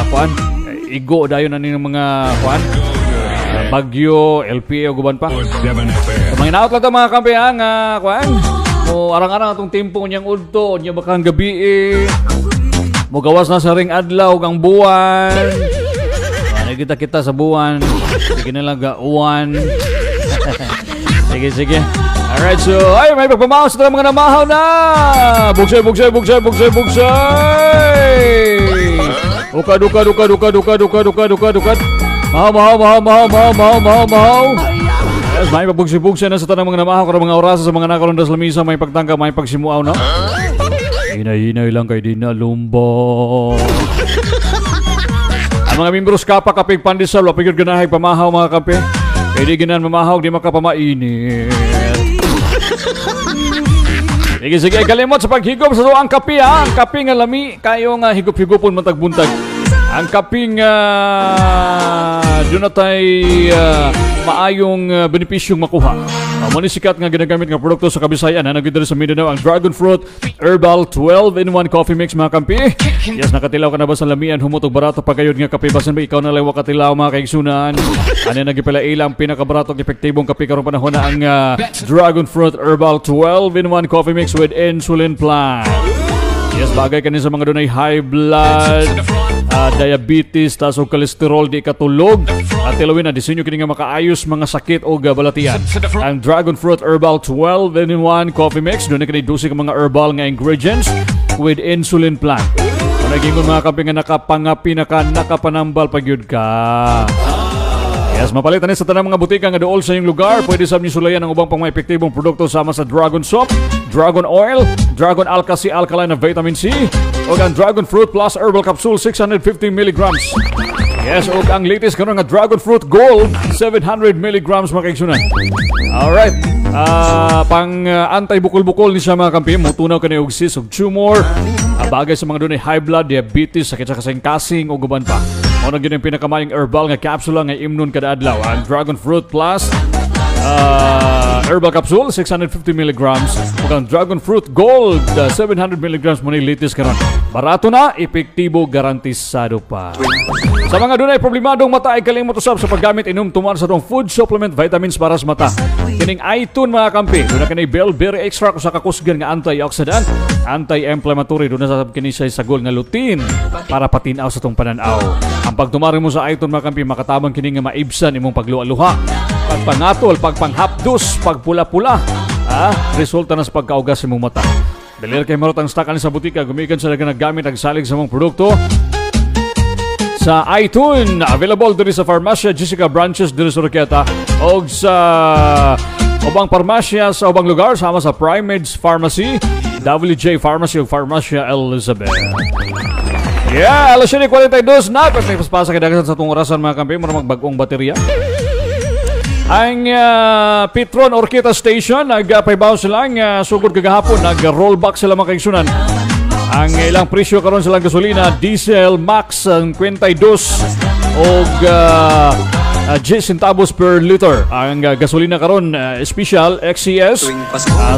kuan. Igo dayon na ng mga kuan. Bagyo, LPA o guban pa. So, manginaot lang ito mga kampihan kuan. O arang-arang atong tempo niyang udto, niya bakang gabi mo gawas na sa ring adlaw ang buwan. Nakikita-kita sa buwan. Sige na lang uwan. Sige. Alright, so ay may pagpamahaw sa mga namahaw na. Bugsay. Ukad. Mahaw. Yes, may pagbugsi-bugsi na sa tanang mga namahaw karong mga oras sa mga nakalundas lamisa, may pagtangka, may pagsimuaw, no? Hinay-hinay lang kay di na lumbo. Ang mga membros kapak kapig pandesal, wapigod ganahay pamahaw mga kape. Kaya di ginan mamahaw, di makapamainit. Sige, kalimot sa paghigop sa ang kape ha. Ang kape nga lami, kayo nga higop-higopon matagbuntag. Ang kaping doon na tayo maayong benepisyong makuha. Manisikat nga ginagamit nga produkto sa Kabisayan na nagdidari sa Mindanao ang Dragon Fruit Herbal 12-in-1 Coffee Mix mga kampi. Yes, nakatilaw ka na ba sa lamian? Humutog barato pagkayod nga kape. Basan ba ikaw na lang wakatilaw mga kaigsunan? Ano nagipalaila ang pinakabaratong epektibong kape karong panahon na ang Dragon Fruit Herbal 12-in-1 Coffee Mix with Insulin Plant. Yes, bagay kanin sa mga doon ay high blood, diabetes, taas o kolesterol di katulog. At tilawin na disenyo kini nga makaayos mga sakit o balatian. Ang Dragon Fruit Herbal 12-in-1 Coffee Mix, doon na kini dosig mga herbal nga ingredients with Insulin Plant. Kung nagingon mga kaping nga nakapangapi nakapanambal pagyud ka. Yes, mapalitan sa tanang mga butika nga dool sa inyong lugar. Pwede sa inyo sulayan ang ubang pang mga epektibong produkto sama sa Dragon Soap, Dragon Oil, Dragon Alka-C Alkaline na Vitamin C, o ang Dragon Fruit Plus Herbal Capsule 650 mg. Yes, o ang latest karon nga Dragon Fruit Gold 700 mg mga kaigsunan. Alright. Pang anti-bukol-bukol ni siya mga kampi. Mutunaw ka na yung cyst of tumor. Bagay sa mga doon ay high blood, diabetes, sakit sa kasing-kasing o guban pa. O na yun yung pinakamayang herbal nga capsule nga imnon kada adlaw. Ang Dragon Fruit Plus Herbal Capsule 650 mg. O ang Dragon Fruit Gold 700 mg mo na yung latest karon. Barato na, epektibo, garantisado pa. Sa mga dunay problemadong mata ay kalimot usab sa paggamit inom tuman sa food supplement vitamins para sa mata. Kining Itun mga kampi, doon na kanay Bellberry Extract sa kakusgan nga antioxidant, anti-inflammatory, doon na sa kini siya sagol nga lutein para patinaw sa tong pananaw. Ang pagtumari mo sa Itun mga kampi, makatabang kini nga maibsan imong pagluwa-luha, pagpangatol, pagpanghapdos, pagpula-pula. Resulta na sa pagkaugas imong mata. Dalir kay marot ang stock sa butika, gumikan sa naggamit ang salig sa mong produkto. Sa Itun, available diri sa Farmasya Jessica branches diri sa Roqueta o sa ubang farmasya sa ubang lugar sama sa Primeds Pharmacy, WJ Pharmacy o Farmasya Elizabeth. Yeah, alas 42 na. May paspasa kadagan sa itong orasan mga kampi. Muna magbagong baterya. Ang Petron Orqueta Station, nagpaybaw silang sugod kagahapon. Nag-rollback sila mga kaigsunan. Ang ilang presyo karon sa gasolina, diesel max ang 22 og 10 centavos per liter. Ang gasolina karon special XCS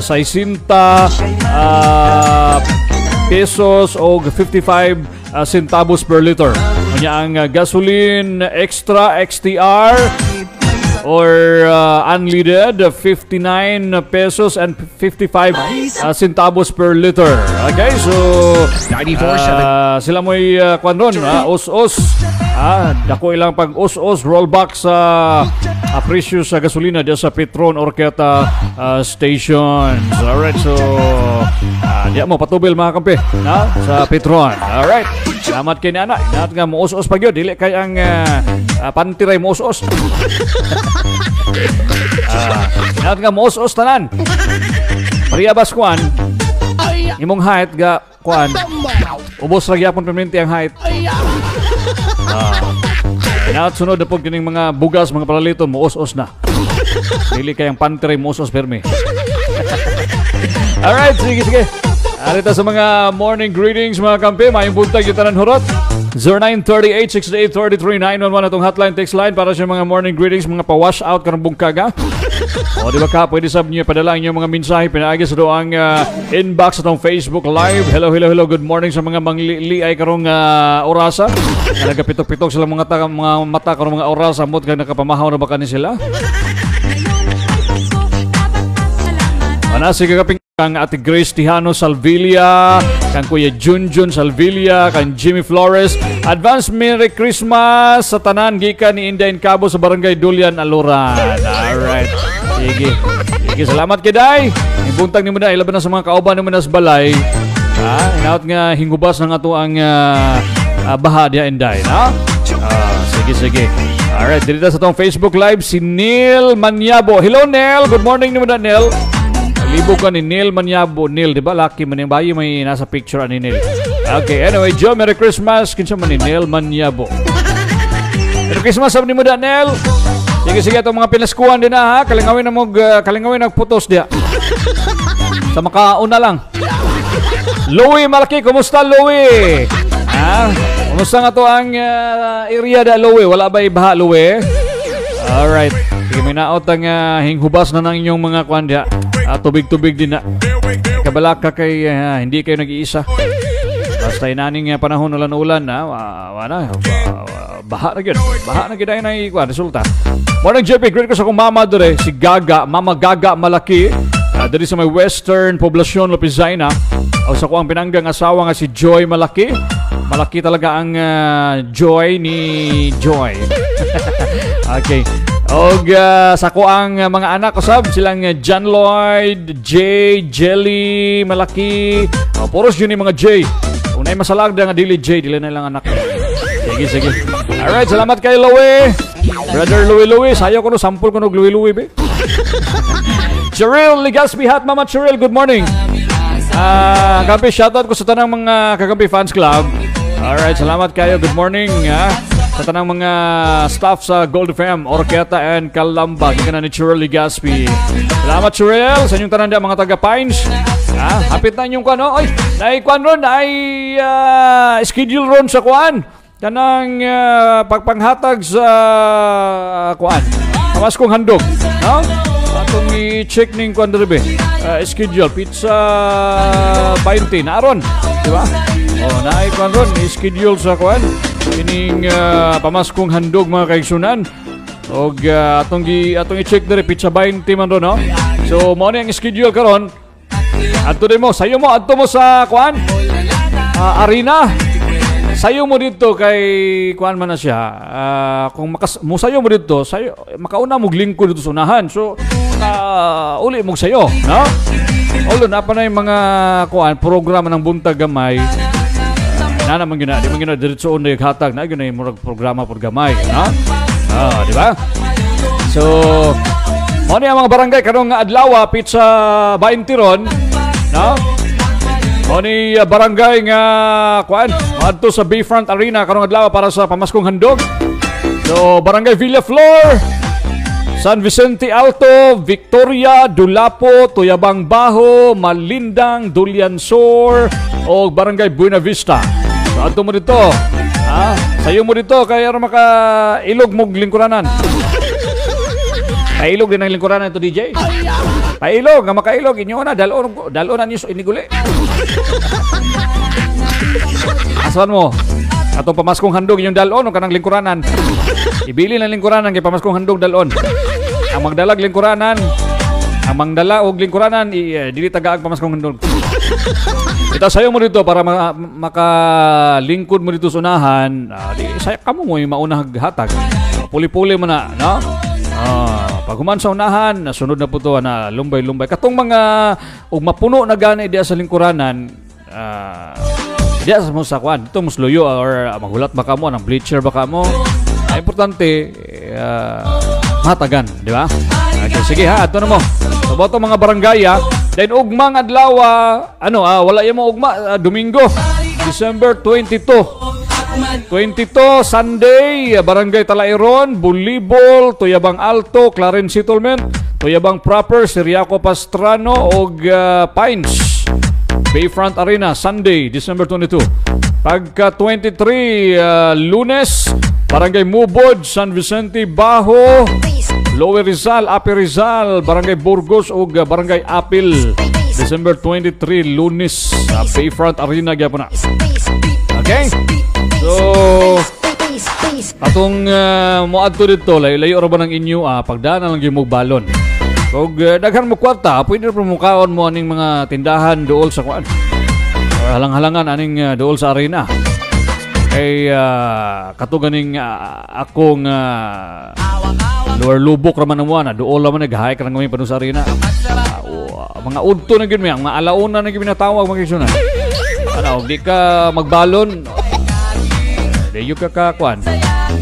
60 pesos og 55 centavos per liter. Kanya ang gasoline extra XTR or unleaded, 59 pesos and 55 centavos per liter. Okay, so 94.7. sila mo'y kwan ron, os-os. Dako ilang pag-os-os rollback sa presyo sa gasolina diya sa Petron Orqueta stations. Alright, so diya mo patubil mga kampi sa Petron. Alright, salamat kay Nana. Inaat nga mo os-os pag yun. Dili kay ang pantiray mo os-os. Inaat nga mo os-os tanan. Pariyabas kuan imong height ga kuan ubos ra gyapon permanente ang height. Inaat sunod na po kining mga bugas, mga palaliton mo os-os na. Dili kay ang pantiray mo os-os permi. Alright, sige. Arita sa mga morning greetings mga kampi, mayong buntag yung tanan hurot. 0938-6833-911 atong hotline text line para sa mga morning greetings, mga pa-wash out karong bungkaga. O di ba ka, pwede sab niyo padala inyong mga mensahe pinaagi sa doang inbox atong Facebook Live. Hello, good morning sa mga mangliliay karong orasa. Nagapitok-pitok sila mga mata karong mga orasa, amot kay nakapamahaw na ba kani sila? Sige kaping kang Ate Grace Tijano Salvilla, kang Kuya Junjun Salvilla, kang Jimmy Flores. Advance Merry Christmas sa tanan gikan ni Inday Cabo sa Barangay Dulian, Aluran. Alright. Sige, salamat kay Day. Ibuntag ni mo na ilaban na sa mga kauban ni mo na sa balay. Inaot nga hingubas ng ato ang baha diya Inday, na? Sige. Alright, dito sa tong Facebook Live si Neil Manyabo. Hello Neil, good morning ni mo na Neil. Libo ka ni Neil Manyabo. Neil, di ba? Lucky man yung bayi may nasa picture ni Neil. Okay, anyway, Joe, Merry Christmas. Kinsa man ni Neil Manyabo. Merry Christmas sabi ni mo da, Neil. Sige, itong mga pinaskuhan din na, ha? Kalingawin na putos dia. Sa makauna lang. Louie Malaki, kumusta Louie? Kumusta nga to ang area da Louie? Wala ba ibaha Louie? Alright. Sige, may naot ang hinghubas na ng inyong mga kwan dia. Tubig-tubig din na. Kabalaka kay hindi kayo nag-iisa. Basta inaning panahon ulan-ulan na baha na gid ay na resulta. Morning JP, greet ko sa akong mama dere, si Gaga, Mama Gaga Malaki. Diri sa may Western Poblacion Lopizaina. O sa kuang pinanggang asawa nga si Joy Malaki. Malaki talaga ang joy ni Joy. Okay. Og sa ko ang mga anak ko sab silang John Lloyd, Jay, Jelly, Malaki. Puros yun yung mga Jay. Unay masalag nga dili Jay, dili na lang anak. Sige. Alright, salamat kay Louie. Brother Louie, sayo ko no sample ko no Louie be. Cheryl Ligaspi hat, Mama Cheryl, good morning. Kakampi, shoutout ko sa tanang mga Kakampi Fans Club. Alright, salamat kayo, good morning. Sa tanang mga staff sa Gold FM, Orqueta and Calamba, gikan ni Cheryl Ligaspi. Salamat Cheryl sa inyong tanan mga taga Pines. Hapit na inyong kuan. Oy, nay kuan ron, ay schedule ron sa kuan. Kanang pagpanghatag sa kuan. Pamaskong handog, no? Atong i-check ning kuan dere be. Schedule pizza 20 na aron, di ba? Nay kuan ron, i-schedule sa kuan. Ining pamaskong handog mga kaigsunan. Og atong i-check dere pizza 20 man ron, no? So mo ni ang schedule karon. Adto din mo, sayo mo adto mo sa kuan arena. Sayo mo dito kay kuan man na siya. Kung sayo mo dito, sayo makauna mo lingkod dito sa unahan. So uli mo sayo, no? Ulo na pa na yung mga kuan programa ng buntag gamay. Na naman gina, di man gina diretso on yung hatag na gina yung programa por gamay, no? Di ba? So mo ni ang mga barangay karong adlaw pizza 20 ron, no? Mo ni barangay nga kuan adto sa Bayfront Arena karong adlaw para sa pamaskong handog. So barangay Villa Flor, San Vicente Alto, Victoria, Dulapo, Tuyabang Baho, Malindang, Dulian Sur o barangay Buena Vista. So adto mo dito. Sayo mo dito kay aron maka-ilog mo lingkuranan. Pailog din ang lingkuranan ito DJ. Pailog, nga makailog inyo na dalon niyo iniguli. Asan mo? Atong pamaskong handog inyong dalon o kanang lingkuranan. Ibili ng lingkuranan kay pamaskong handog dalon. Ang magdalag lingkuranan. Ang mangdala og lingkuranan dili tagaag pamaskong handol. Ito sayo mo dito para makalingkod mo dito sa unahan. Di saya kamo mo maunah hatag. Puli-puli mo na, no? Pag human sa unahan, sunod na po to na lumbay-lumbay. Katong mga og mapuno na gani diya sa lingkuranan, diya mo sa kwan, ito musluyo or magulat ba ka mo, ng bleacher ba ka mo. Importante, hatagan, di ba? Okay, sige ha, ito na mo. So, boto mga barangay ha. Then ugmang adlaw, wala yung mga ugma, Domingo, December 22, Sunday, Barangay Talairon, Bulibol, Tuyabang Alto, Clarence Settlement, Tuyabang Proper, Siriaco Pastrano, og Pines, Bayfront Arena, Sunday, December 22. Pagka 23, Lunes, Barangay Mubod, San Vicente, Baho, Lower Rizal, Upper Rizal, Barangay Burgos o Barangay Apil, December 23, Lunes, sa Bayfront Arena, gyapon na. Okay? So, atong moadto dito, layo-layo ra ba ng inyo, pagdaan lang yung balon. So, daghan mo kwarta, pwede rin mo kaon mo aning mga tindahan dool sa kuan. Halang-halangan aning dool sa arena. Kay katuganing akong Lower Lubok raman mo na dool naman nag-hike ra ngayon pa sa arena. Mga udto na gyud mi, mga alauna na gyud binatawag mga igsunan. Ano, di ka magbalon. Di ka kuan.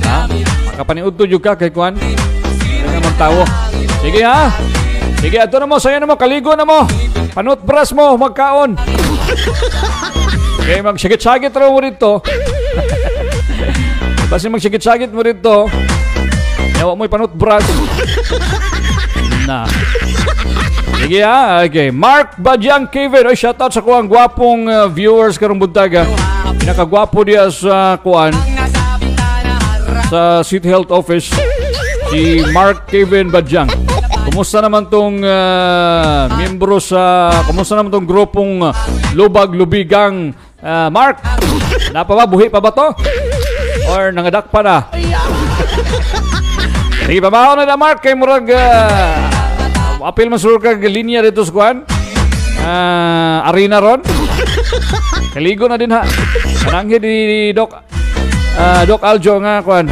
Ha? Makapaniudto jud ka kay kuan. Di naman tawo. Sige ha. Sige, ato na mo, sayo na mo, kaligo na mo. Panot bras mo, magkaon. Okay, magsagit-sagit raw mo dito. Kasi magsagit-sagit mo dito. Yawa mo panot bras. Na. Sige ha, okay. Mark Badyang Kevin. Oy, shoutout sa kuang gwapong viewers karong buntaga. Pinakagwapo diya sa kuan. Sa City Health Office. Si Mark Kevin Badyang. Kumusta naman tong miyembro sa, kumusta naman tong grupong Lubag-Lubigang Mark? Napa ba? Buhi pa ba to? Or nangadak pa na? Sige, pabaho na na Mark. Kay murag apil masurur ka linya dito sa kuhan. Arena ron. Kaligo na din ha. Mananghi di Doc Aljo nga kuhan.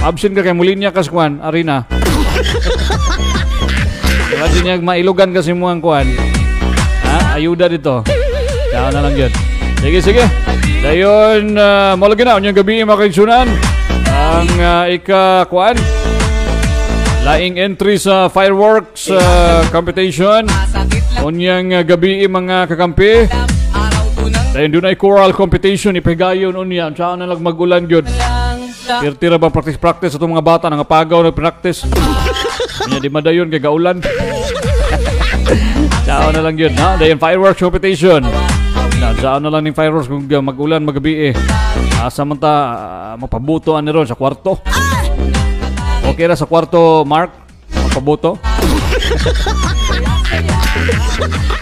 Absent ka kay mulinya ka sa kuhan. Arena. Kasi niya mailugan kasi mo ang kuhan. Ayuda dito. Kaya na lang yun. Sige. Dayon, malagi na. Unyang gabi mga kaigsunan. Ang ika-kuhan. Laing entry sa fireworks competition. Unyang gabi mga kakampi. Dayon doon ay choral competition. Ipigayon unya. Saan na lang mag-ulan yun. Tira ba practice itong mga bata. Nangapagaw na practice. Unya di madayon kay gaulan. Saan na lang yun. Dayon fireworks competition. Saan na lang ng fireworks kung mag-ulan magabi asa man ta mapabutoan ni ron sa kwarto. Okay ra sa kwarto, Mark? Mapabuto?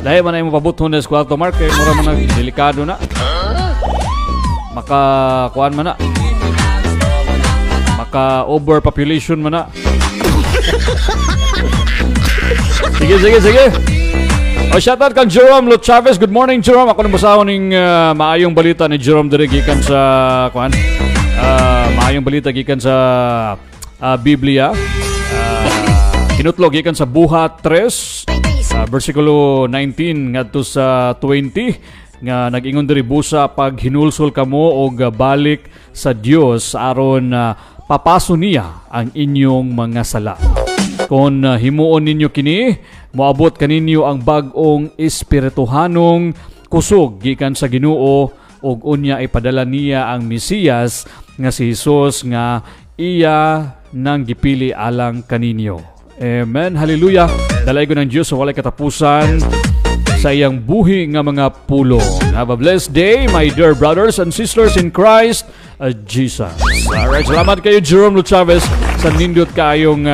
Dahil man ay mapabuto na sa kwarto, Mark. Kaya mura man delikado na. Maka-kuan man na. Maka-overpopulation man na. Sige. O, shoutout kang Jerome Lot Chavez. Good morning, Jerome. Ako nang basahon ng maayong balita ni Jerome Dere gikan sa kuan. Maayong balita gikan sa Biblia. Kinutlog gikan sa Buhat 3, versikulo 19 ngadto sa 20 nga nag-ingon diri busa pag hinulsol kamo og balik sa Dios aron papaso niya ang inyong mga sala. Kung himuon ninyo kini, moabot kaninyo ang bag-ong espirituhanong kusog gikan sa Ginoo ug unya ipadala niya ang Mesiyas nga si Hesus nga iya nang gipili alang kaninyo. Amen. Hallelujah. Dalay ko ng Diyos sa walay katapusan sa iyang buhi nga mga pulo. Have a blessed day, my dear brothers and sisters in Christ Jesus. Alright, salamat kayo Jerome Lot Chavez sa nindot kayong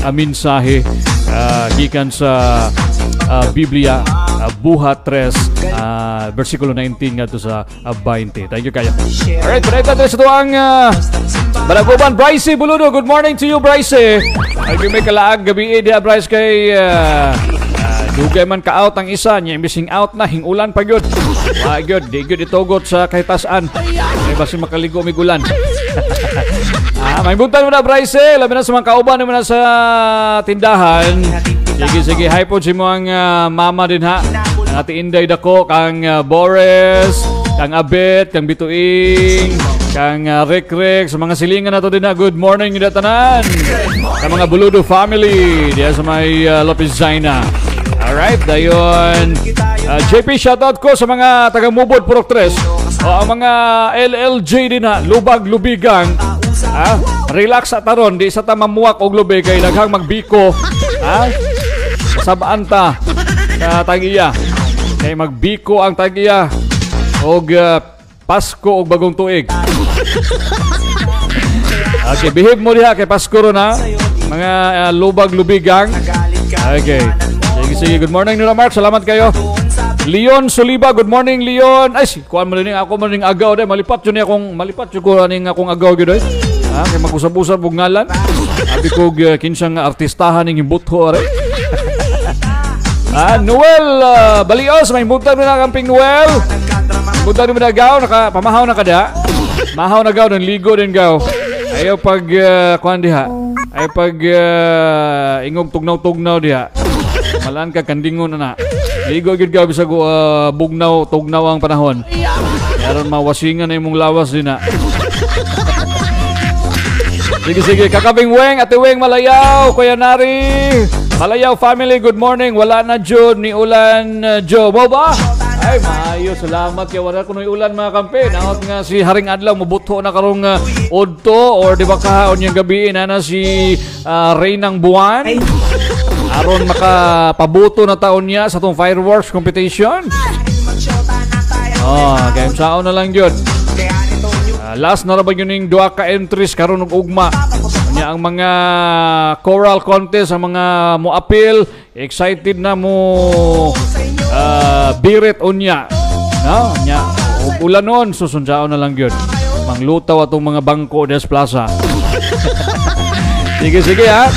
mensahe gikan sa Biblia, Buhat 3, versikulo 19 nga to sa 20. Thank you kayo. Alright, panayta tayo sa tuwang Balaguban. Bryce Buludo, good morning to you, Bryce. Ay may kalaag gabi dia, Bryce, kay dugay man ka-out ang isa niya, imbising out na, hingulan pa yun. Gyud, di gyud itugot sa kahitasan. Ay basi makaligo migulan. May buntan mo na, Bryce, labi na sa mga kauban mo na sa tindahan. Sige, hi po si mo ang mama din ha. Ang ati Inday dako, kang Boris, kang Abet, kang Bituing, kang Rick, sa mga silingan na to din ha. Good morning, yung tanan. Sa mga Buludo family, diya sa may Lopez Zaina. Alright, dayon. JP, shoutout ko sa mga taga-Mubod, Purok 3. O ang mga LLJ din ha, Lubag, Lubigang. Relax at taron, di sa tamamuak og lubig kay daghang magbiko. Sabaan ta sa Tagiya. Kay magbiko ang Tagiya og Pasko og bagong tuig. Okay, behave mo diha kay Pasko ron ha. Mga Lubag, Lubigang. Okay. Sige, good morning nila Mark, salamat kayo. Leon Soliba, good morning Leon. Ay, kuan mo rin ako man ning agaw day, malipat yun ko ning akong agaw gyud. Kay mag-usab-usab og ngalan. Abi ko kinsang artistahan ning hibutho are. Noel Balios, may muntag na kamping Noel. Muntag na gaw, pamahaw na kada. Mahaw na gaw, ligo din gaw. Ayaw pag kuan diha. Ay pag ingog tugnaw-tugnaw diha. Malaan ka kandingon na. Ligo gid ka bisag bugnaw, tugnaw ang panahon. Meron mawasingan na imong lawas din na. Sige, kakabing Weng, Ate Weng Malayaw, Kuya Nari, Malayaw family, good morning. Wala na Jod ni Ulan Jo. Mo ba? Ay, maayo, salamat kay wala ko ni Ulan mga kampe. Naot nga si Haring Adlaw mabutho na karong odto or di ba kahaon yung gabi na si Reynang Buwan. Aron makapabuto na taon niya sa tong fireworks competition. Kaya sao na lang yun. Last na ba yun yung duha ka entries karon og ugma. Nya ang mga choral contest, ang mga mo-appeal, excited na mo birit unya. No? Nya og ulan nun, susunjao na lang yun. Manglutaw atong mga bangko des plaza. Sige ha.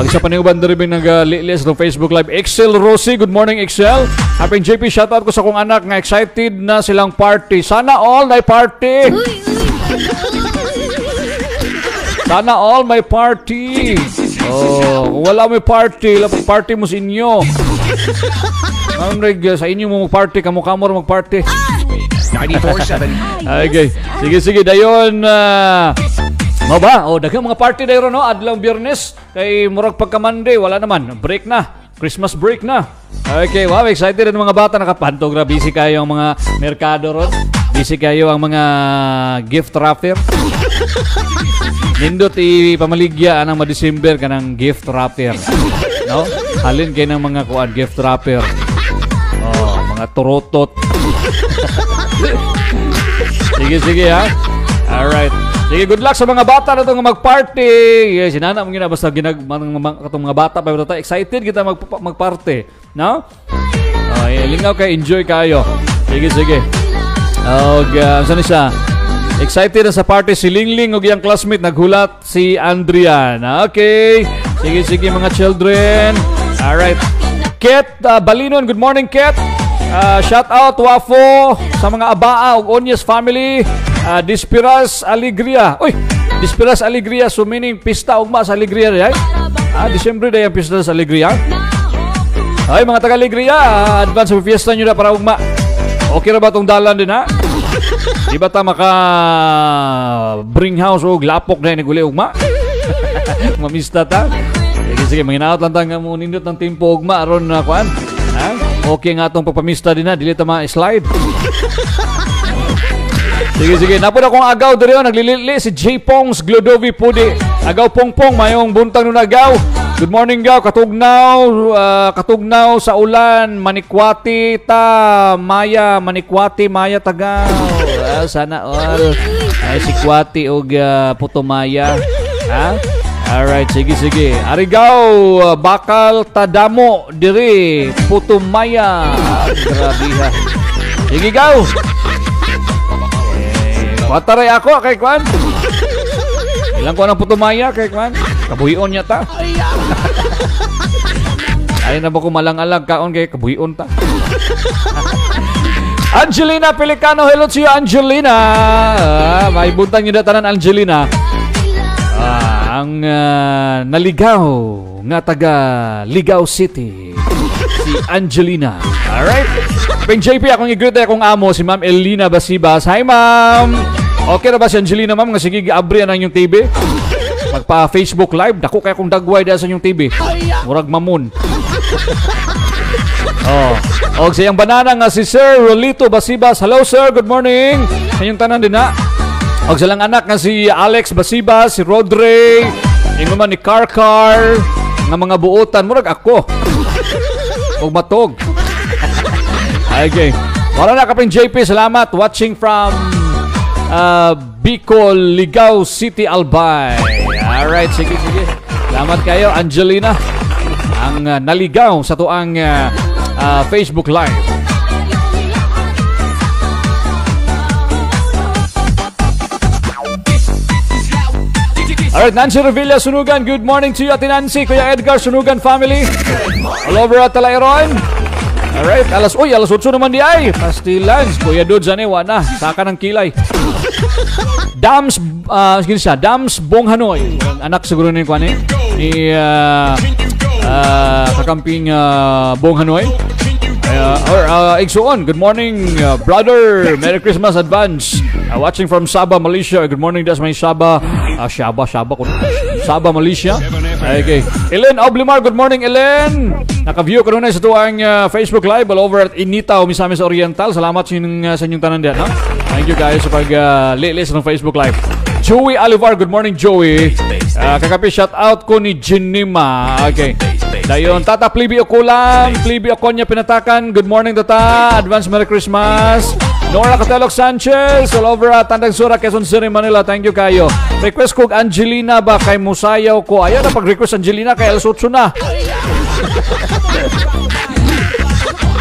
Isa pa niyong bandaribing nag-lilis ng Facebook Live. Excel Rossi, good morning Excel. Happy JP, shoutout ko sa kong anak nga excited na silang party. Sana all may party. Sana all may party. Kung wala may party, party mo sa inyo. Sa inyo mo mag-party, kamukha-mo mag-party. 94.7. Okay, sige, dayon. Maba, daghang mga party dayon no, adlaw Biyernes kay murag pagka Monday, wala naman, break na. Christmas break na. Okay, wow, excited ang mga bata nakapantog ra, busy kayo ang mga merkado ron. Busy kayo ang mga gift wrapper. Nindot ipamaligya ang December kanang gift wrapper. No? Halin kayo ng mga kuan gift wrapper. Mga turotot. Sige ha. Alright. Sige, good luck sa mga bata na itong mag-party. Yes, sinana mo gina, basta katong mga bata pa ito. Excited kita mag-party. No? Lingaw kayo, enjoy kayo. Sige. Saan siya? Excited na sa party si Lingling o giyang classmate. Naghulat si Andrian. Okay. Sige mga children. Alright. Ket Balinon, good morning Ket. Shout out Wafo sa mga Abaa o Onyes family. Dispiras Alegria. Uy, Dispiras Alegria. So meaning pista ugma sa Alegria rin. December day ang pista sa Alegria. Ay, mga taga-Alegria, advance sa fiesta nyo na para ugma. Okay na ba itong dalan din ha? Di ba ta maka bring house o lapok na yung ugma? Mamista ta? Sige, mahinaot lang tayo mo nindot ng tempo ugma aron na kuan. Okay nga itong pagpamista din ha. Dili ta ma-slide. Sige. Napod akong agaw dito. Naglilili si J. Pongs Glodovi Pudi. Agaw Pongpong. Mayong buntang nun agaw. Good morning gaw. Katugnaw sa ulan. Manikwati ta. Maya. Manikwati. Maya tagaw. Sana all. Ay si Kwati og Puto Maya. Alright, sige. Arigaw, bakal tadamo diri Putumaya. Grabe ha. Sige, gaw. Pataray ako kay Kwan. Ilang ko ng Putumaya kay Kwan. Kabuhion niya ta. Ay na ba ko malang-alag kaon kay kabuhion ta. Angelina Pelicano, hello to you, Angelina. May buntang yung datanan, Angelina. Ang naligaw nga taga Ligao City, si Angelina. Alright. Peng JP, akong i-greet akong amo, si Ma'am Elina Basibas. Hi, Ma'am. Okay na ba si Angelina, Ma'am? Nga sige, abri na yung TV. Magpa-Facebook Live. Dako kaya kong dagway dahil sa yung TV. Murag mamun. O siyang banana nga si Sir Rolito Basibas. Hello, sir. Good morning. Kanyang tanan din na. O silang anak nga si Alex Basibas, si Rodre, yung naman ni Karkar, nga mga buotan. Murag ako. Huwag matog. Okay. Wala na kaping JP. Salamat. Watching from Bicol, Ligao City, Albay. Alright. Sige. Salamat kayo, Angelina. Ang naligaw sa tuang Facebook Live. Alright, Nancy Revilla, Sunugan. Good morning to you, Ate Nancy. Kuya Edgar, Sunugan family. All over at Talairon. Alright, alas 8 naman di ay. Pastilans, Kuya Dude, zanewa na. Saka ng kilay. Dams, Dams Bong Hanoy. Anak siguro ni Kwane. Ni kakamping Bong Hanoy. Igsuon, good morning, brother. Merry Christmas advance. Watching from Sabah, Malaysia. Good morning, that's my Sabah. Sabah, Malaysia. Okay. Ellen Oblimar, good morning, Ellen. Naka-view ko na sa tuwang Facebook Live all over at Initaw, Misamis Oriental. Salamat sa inyong tanan diyan. Ha? Thank you guys sa pag-lilis ng Facebook Live. Joey Alivar, good morning, Joey. Kakapi, shout out ko ni Jinima. Okay. Dayon, Tata Plibi Okulam, Plibi Okonya Pinatakan. Good morning, Tata. Advance Merry Christmas. Nora Cateloc Sanchez, all over at Tandang Sura, Quezon City, Manila. Thank you kayo. Request ko Angelina ba kay Musayaw ko. Ayaw na pag-request Angelina kay Elsotso na.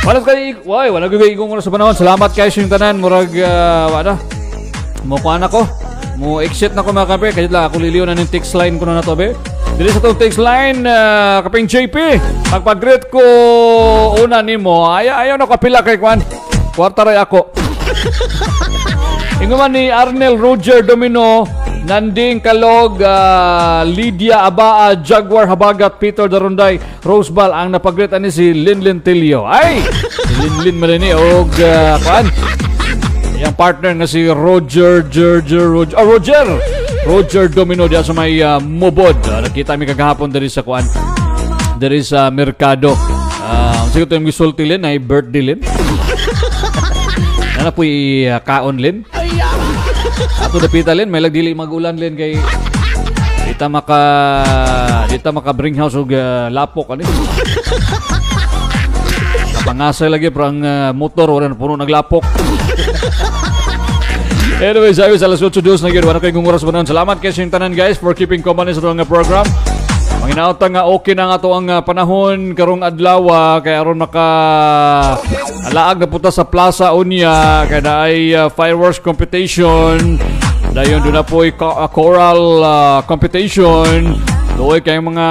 Wala gagawin ko sa panahon. Salamat kayo sa yung tanan. Murag, mukuha na ko. Mu-exit na ko mga kape. Kaya lang ako liliw na ng text line ko na to, be. Dili sa itong text line, kaping JP. Pagpag-greet ko una ni mo. Ayaw na kapila kay Kwan. Kwartaray ako. Inguman ni Arnel Roger Domino, Nanding Kalog, Lydia Abaa, Jaguar Habagat, Peter Darunday, Rosebal. Ang napag-greet ani si Linlin Tilio. Ay! Si Linlin malini og Kwan. Yang partner nga si Roger Domino diya sa may Mubod. Nakita mi kagahapon dari sa Kwan, dari sa Merkado. Siguro yung gisulti Lin ay birthday Lin. Ano po kaon Lin. Ato dapita Lin, may lagdili magulan Lin kay dita maka bring house og lapok ani. Kapangasay lagi pero ang motor wala na puno naglapok. Anyways, ayos alas 8:02 na gyud. Wala kay oras ba nun. Salamat kayo sa tanan guys for keeping company sa itong program. Manginaota nga okay na nga to ang panahon karong adlaw kay aron maka alaag na puta sa Plaza Unya kay ay fireworks competition. Dayon doon na po choral competition. Doon kay mga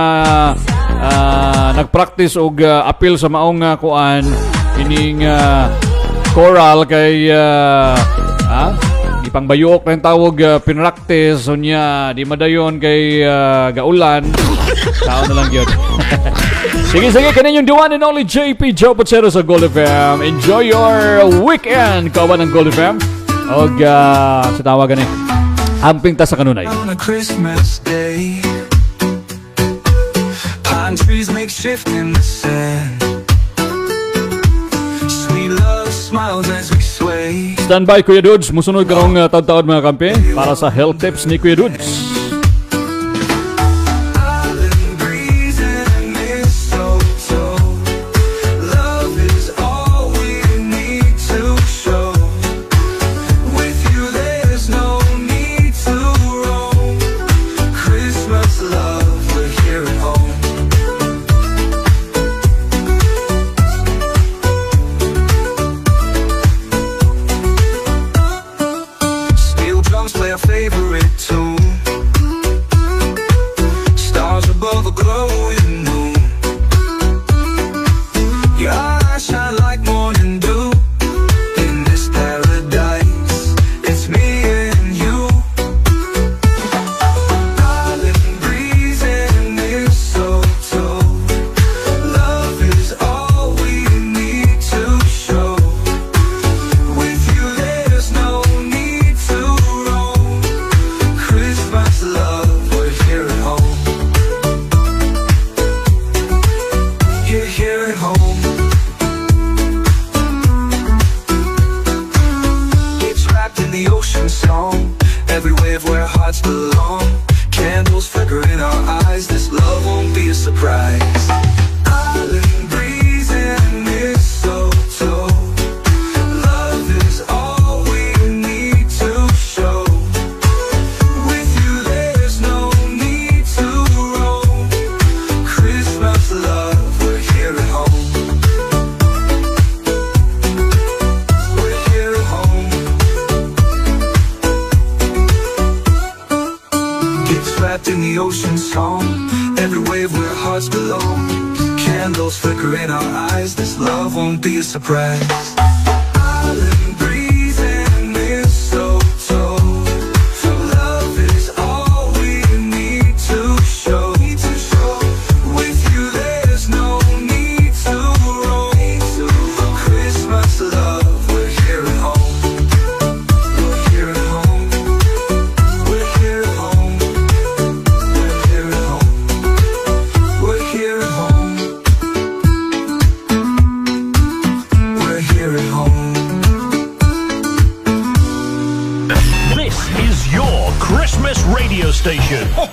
nagpractice og appeal sa maong kuan ining choral kay ipang bayok na yung tawag pinractice so niya di madayon kay gaulan tao na lang yun. Sige kanin yung the one and only JP Joe Pochero sa Gold FM. Enjoy your weekend kawan ng Gold FM og sa tawagan eh amping ta sa kanunay. On a Christmas day, pine trees make shift in the sand, sweet love smiles as we sway. Stand by Kuya Dudes, musunod karong taon-taon mga kampe para sa health tips ni Kuya Dudes. Love of a glowing moon. Your eyes shine like morning dew. In this paradise, it's me and you. Island breeze and mistletoe. Love is all we need to show. With you there's no need to roam. Christmas love, we're here at home. You're here at home. It's wrapped in the ocean song. Every wave where hearts belong. Candles flicker in our eyes. This love won't be a surprise. Island breeze and mistletoe. Love is all we need to show. With you there's no need to roam. Christmas love, we're here at home. We're here at home. It's wrapped in the ocean song. Every wave where hearts belong. Candles flicker in our eyes. This love won't be a surprise. Island breeze and mistletoe. Love is all we need to show. With you there's no need to roam. Christmas love, we're here at home. We're here at home. We're here at home. We're here at home. We're here at home. We're here at home. This is your Christmas radio station. Ho,